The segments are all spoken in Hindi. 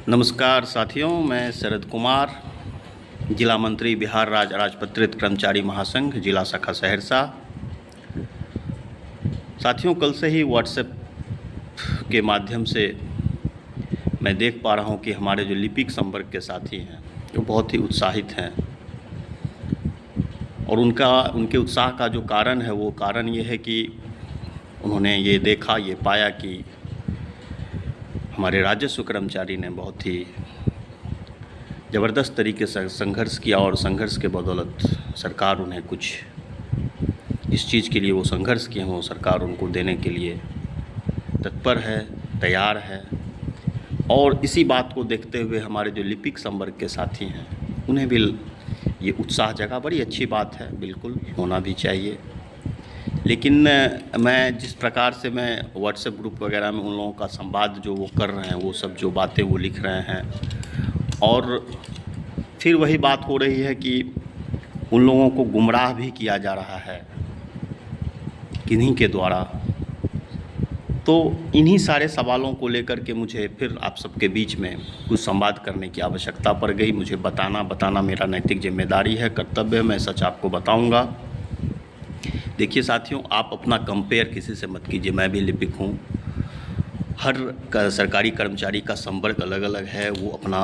नमस्कार साथियों, मैं शरद कुमार, जिला मंत्री बिहार राज्य अराजपत्रित कर्मचारी महासंघ जिला शाखा सहरसा। साथियों, कल से ही व्हाट्सएप के माध्यम से मैं देख पा रहा हूं कि हमारे जो लिपिक संवर्ग के साथी हैं वो बहुत ही उत्साहित हैं और उनके उत्साह का जो कारण है वो कारण ये है कि उन्होंने ये देखा, ये पाया कि हमारे राजस्व कर्मचारी ने बहुत ही ज़बरदस्त तरीके से संघर्ष किया और संघर्ष के बदौलत सरकार उन्हें कुछ इस चीज़ के लिए वो संघर्ष किए हैं वो सरकार उनको देने के लिए तत्पर है, तैयार है। और इसी बात को देखते हुए हमारे जो लिपिक संवर्ग के साथी हैं उन्हें भी ये उत्साह जगा। बड़ी अच्छी बात है, बिल्कुल होना भी चाहिए। लेकिन मैं जिस प्रकार से मैं व्हाट्सएप ग्रुप वगैरह में उन लोगों का संवाद जो वो कर रहे हैं, वो सब जो बातें वो लिख रहे हैं, और फिर वही बात हो रही है कि उन लोगों को गुमराह भी किया जा रहा है किन्हीं के द्वारा। तो इन्हीं सारे सवालों को लेकर के मुझे फिर आप सबके बीच में कुछ संवाद करने की आवश्यकता पड़ गई। मुझे बताना मेरा नैतिक जिम्मेदारी है, कर्तव्य है, मैं सच आपको बताऊंगा। देखिए साथियों, आप अपना कंपेयर किसी से मत कीजिए। मैं भी लिपिक हूँ। हर सरकारी कर्मचारी का संवर्ग अलग अलग है, वो अपना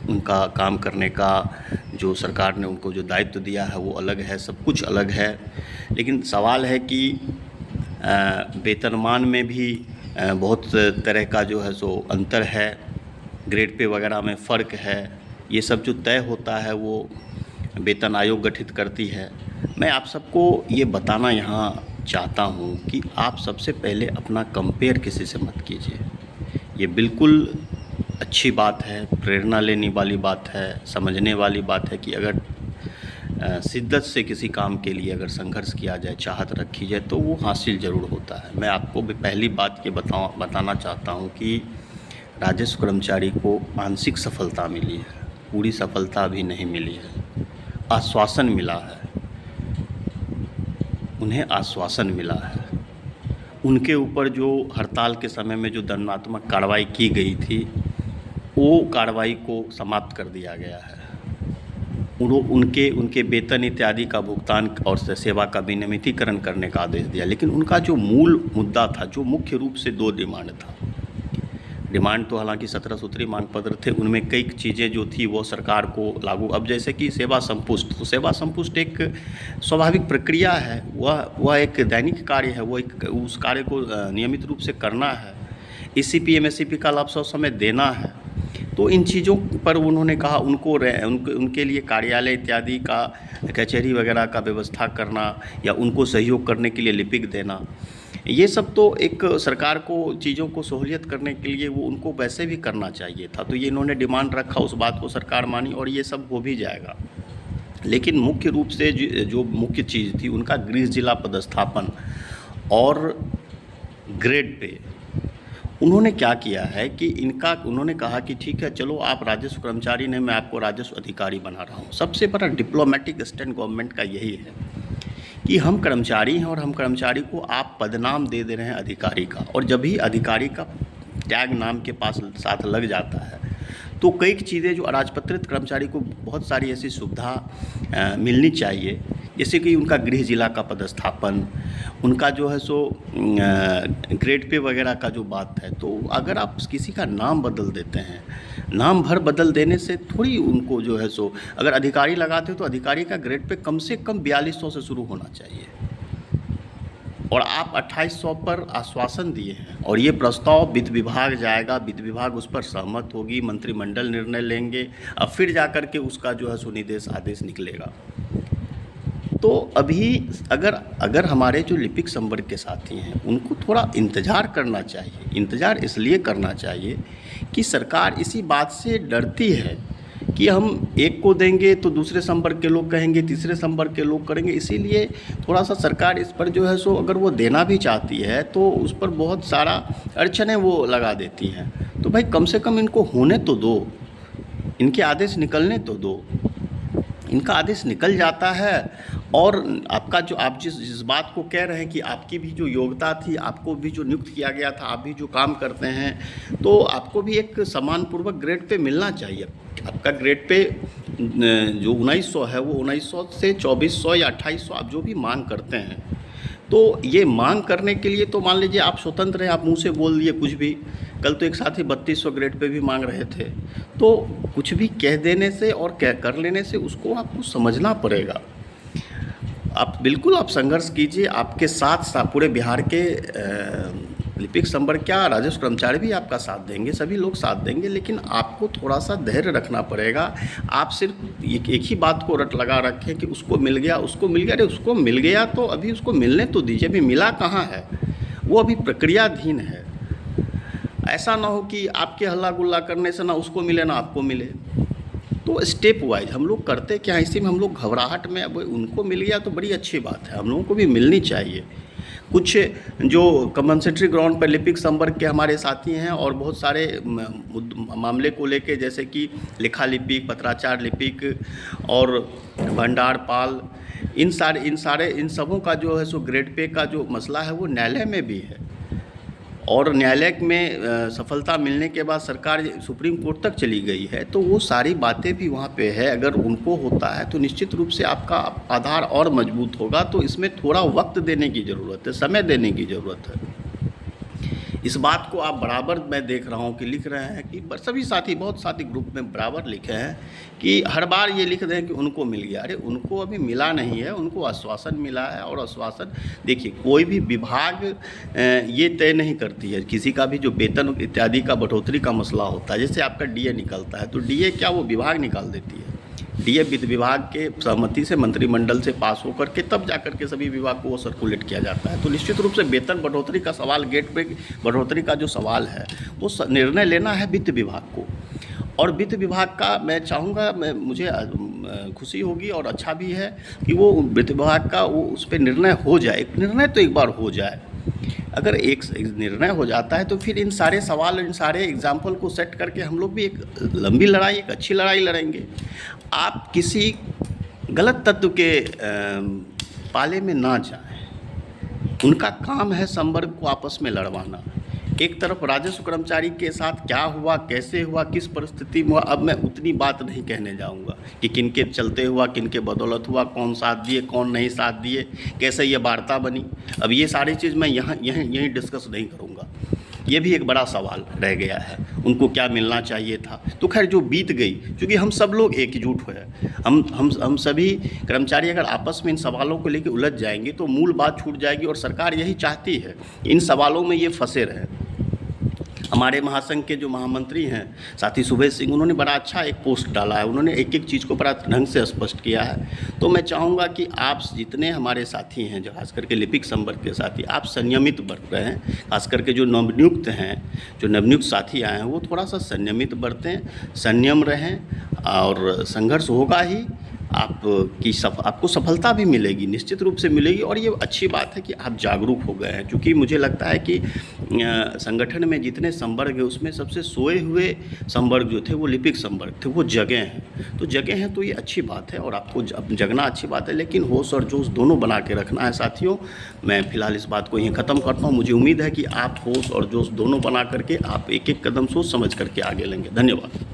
उनका काम करने का जो सरकार ने उनको जो दायित्व दिया है वो अलग है, सब कुछ अलग है। लेकिन सवाल है कि वेतनमान में भी बहुत तरह का जो है सो अंतर है, ग्रेड पे वगैरह में फ़र्क है। ये सब जो तय होता है वो वेतन आयोग गठित करती है। मैं आप सबको ये बताना यहाँ चाहता हूँ कि आप सबसे पहले अपना कंपेयर किसी से मत कीजिए। ये बिल्कुल अच्छी बात है, प्रेरणा लेने वाली बात है, समझने वाली बात है कि अगर शिद्दत से किसी काम के लिए अगर संघर्ष किया जाए, चाहत रखी जाए तो वो हासिल ज़रूर होता है। मैं आपको भी पहली बात ये बताना चाहता हूँ कि राजस्व कर्मचारी को आंशिक सफलता मिली है, पूरी सफलता अभी नहीं मिली है। आश्वासन मिला है, उन्हें आश्वासन मिला है। उनके ऊपर जो हड़ताल के समय में जो दंडात्मक कार्रवाई की गई थी वो कार्रवाई को समाप्त कर दिया गया है। उनके वेतन इत्यादि का भुगतान और सेवा का विनियमितीकरण करने का आदेश दिया। लेकिन उनका जो मूल मुद्दा था, जो मुख्य रूप से 2 डिमांड था। डिमांड तो हालांकि 17 सूत्री मांग पत्र थे, उनमें कई चीज़ें जो थी वो सरकार को लागू। अब जैसे कि सेवा संपुष्ट, तो सेवा संपुष्ट एक स्वाभाविक प्रक्रिया है, वह एक दैनिक कार्य है, वो एक उस कार्य को नियमित रूप से करना है। ईसीपी एमएससीपी का लाभ समय देना है। तो इन चीज़ों पर उन्होंने कहा उनके लिए कार्यालय इत्यादि का, कचहरी वगैरह का व्यवस्था करना या उनको सहयोग करने के लिए लिपिक देना, ये सब तो एक सरकार को चीज़ों को सहूलियत करने के लिए वो उनको वैसे भी करना चाहिए था। तो ये इन्होंने डिमांड रखा, उस बात को सरकार मानी और ये सब हो भी जाएगा। लेकिन मुख्य रूप से जो मुख्य चीज़ थी उनका गृह जिला पदस्थापन और ग्रेड पे उन्होंने क्या किया है कि उन्होंने कहा कि ठीक है, चलो आप राजस्व कर्मचारी ने, मैं आपको राजस्व अधिकारी बना रहा हूँ। सबसे बड़ा डिप्लोमेटिक स्टैंड गवर्नमेंट का यही है कि हम कर्मचारी हैं और हम कर्मचारी को आप पदनाम दे रहे हैं अधिकारी का, और जब भी अधिकारी का टैग नाम के पास साथ लग जाता है तो कई चीज़ें जो अराजपत्रित कर्मचारी को बहुत सारी ऐसी सुविधा मिलनी चाहिए, जैसे कि उनका गृह जिला का पदस्थापन, उनका जो है सो ग्रेड पे वगैरह का जो बात है। तो अगर आप किसी का नाम बदल देते हैं, नाम भर बदल देने से थोड़ी उनको जो है सो, अगर अधिकारी लगाते हो तो अधिकारी का ग्रेड पे कम से कम 4200 से शुरू होना चाहिए, और आप 2800 पर आश्वासन दिए हैं। और ये प्रस्ताव वित्त विभाग जाएगा, वित्त विभाग उस पर सहमत होगी, मंत्रिमंडल निर्णय लेंगे, अब फिर जाकर के उसका जो है सुनिर्देश आदेश निकलेगा। तो अभी अगर हमारे जो लिपिक संवर्ग के साथी हैं उनको थोड़ा इंतज़ार करना चाहिए। इंतज़ार इसलिए करना चाहिए कि सरकार इसी बात से डरती है कि हम एक को देंगे तो दूसरे संवर्ग के लोग कहेंगे, तीसरे संवर्ग के लोग करेंगे। इसीलिए थोड़ा सा सरकार इस पर जो है सो, अगर वो देना भी चाहती है तो उस पर बहुत सारा अड़चनें वो लगा देती हैं। तो भाई कम से कम इनको होने तो दो, इनके आदेश निकलने तो दो। इनका आदेश निकल जाता है, और आपका जो आप जिस बात को कह रहे हैं कि आपकी भी जो योग्यता थी, आपको भी जो नियुक्त किया गया था, आप भी जो काम करते हैं, तो आपको भी एक सम्मानपूर्वक ग्रेड पे मिलना चाहिए। आपका ग्रेड पे जो 1900 है, वो 1900 से 2400 या 2800 आप जो भी मांग करते हैं, तो ये मांग करने के लिए तो मान लीजिए आप स्वतंत्र हैं, आप मुँह से बोल दिए कुछ भी। कल तो एक साथी 3200 ग्रेड पे भी मांग रहे थे। तो कुछ भी कह देने से और कह कर लेने से उसको आपको समझना पड़ेगा। आप बिल्कुल आप संघर्ष कीजिए, आपके साथ पूरे बिहार के लिपिक संवर्ग क्या, राजस्व कर्मचारी भी आपका साथ देंगे, सभी लोग साथ देंगे, लेकिन आपको थोड़ा सा धैर्य रखना पड़ेगा। आप सिर्फ एक ही बात को रट लगा रखें कि उसको मिल गया, उसको मिल गया। अरे उसको मिल गया तो अभी उसको मिलने तो दीजिए, अभी मिला कहाँ है, वो अभी प्रक्रियाधीन है। ऐसा ना हो कि आपके हल्ला गुल्ला करने से ना उसको मिले ना आपको मिले। तो स्टेप वाइज हम लोग करते क्या है, इसी में हम लोग घबराहट में, अब उनको मिल गया तो बड़ी अच्छी बात है, हम लोगों को भी मिलनी चाहिए। कुछ जो कंपनसेटरी ग्राउंड पर लिपिक संवर्ग के हमारे साथी हैं और बहुत सारे मामले को लेके, जैसे कि लिखा लिपिक, पत्राचार लिपिक और भंडारपाल, इन सबों का जो है सो ग्रेड पे का जो मसला है वो न्यायालय में भी है। और न्यायालय में सफलता मिलने के बाद सरकार सुप्रीम कोर्ट तक चली गई है, तो वो सारी बातें भी वहाँ पे है। अगर उनको होता है तो निश्चित रूप से आपका आधार और मजबूत होगा। तो इसमें थोड़ा वक्त देने की ज़रूरत है, समय देने की ज़रूरत है। इस बात को आप बराबर, मैं देख रहा हूँ कि लिख रहे हैं कि सभी साथी, बहुत साथी ग्रुप में बराबर लिखे हैं कि हर बार ये लिख रहे हैं कि उनको मिल गया। अरे उनको अभी मिला नहीं है, उनको आश्वासन मिला है। और आश्वासन, देखिए कोई भी विभाग ये तय नहीं करती है, किसी का भी जो वेतन इत्यादि का बढ़ोतरी का मसला होता है। जैसे आपका डीए निकलता है तो डीए क्या वो विभाग निकाल देती है? डीए वित्त विभाग के सहमति से मंत्रिमंडल से पास होकर के तब जाकर के सभी विभाग को वो सर्कुलेट किया जाता है। तो निश्चित रूप से वेतन बढ़ोतरी का सवाल, गेट पे बढ़ोतरी का जो सवाल है, वो निर्णय लेना है वित्त विभाग को। और वित्त विभाग का मैं चाहूँगा, मुझे खुशी होगी और अच्छा भी है कि वो वित्त विभाग का वो उस पर निर्णय हो जाए। निर्णय तो एक बार हो जाए, अगर एक निर्णय हो जाता है तो फिर इन सारे सवाल, इन सारे एग्जाम्पल को सेट करके हम लोग भी एक लंबी लड़ाई, एक अच्छी लड़ाई लड़ेंगे। आप किसी गलत तत्व के पाले में ना जाएं। उनका काम है संवर्ग को आपस में लड़वाना। एक तरफ राजस्व कर्मचारी के साथ क्या हुआ, कैसे हुआ, किस परिस्थिति में हुआ, अब मैं उतनी बात नहीं कहने जाऊंगा कि किनके चलते हुआ, किनके बदौलत हुआ, कौन साथ दिए, कौन नहीं साथ दिए, कैसे ये वार्ता बनी। अब ये सारी चीज़ मैं यहीं डिस्कस नहीं करूंगा। ये भी एक बड़ा सवाल रह गया है, उनको क्या मिलना चाहिए था। तो खैर जो बीत गई, क्योंकि हम सब लोग एकजुट हुए, हम सभी कर्मचारी अगर आपस में इन सवालों को लेकर उलझ जाएंगे तो मूल बात छूट जाएगी। और सरकार यही चाहती है, इन सवालों में ये फंसे रहें। हमारे महासंघ के जो महामंत्री हैं साथी सुबेश सिंह, उन्होंने बड़ा अच्छा एक पोस्ट डाला है, उन्होंने एक एक चीज़ को बड़ा ढंग से स्पष्ट किया है। तो मैं चाहूँगा कि आप जितने हमारे साथी हैं, खास करके लिपिक संवर्ग के साथी, आप संयमित बरत रहे हैं। खास करके जो नवनियुक्त हैं, जो नवनियुक्त साथी आए हैं, वो थोड़ा सा संयमित बरतें, संयम रहें, और संघर्ष होगा ही। आपको सफलता भी मिलेगी, निश्चित रूप से मिलेगी। और ये अच्छी बात है कि आप जागरूक हो गए हैं, क्योंकि मुझे लगता है कि संगठन में जितने संवर्ग है उसमें सबसे सोए हुए संवर्ग जो थे वो लिपिक संवर्ग थे, वो जगह हैं। तो जगह हैं तो ये अच्छी बात है, और आपको जगना अच्छी बात है, लेकिन होश और जोश दोनों बना के रखना है साथियों। मैं फिलहाल इस बात को यहीं ख़त्म करता हूँ। मुझे उम्मीद है कि आप होश और जोश दोनों बना करके आप एक एक कदम सोच समझ करके आगे लेंगे। धन्यवाद।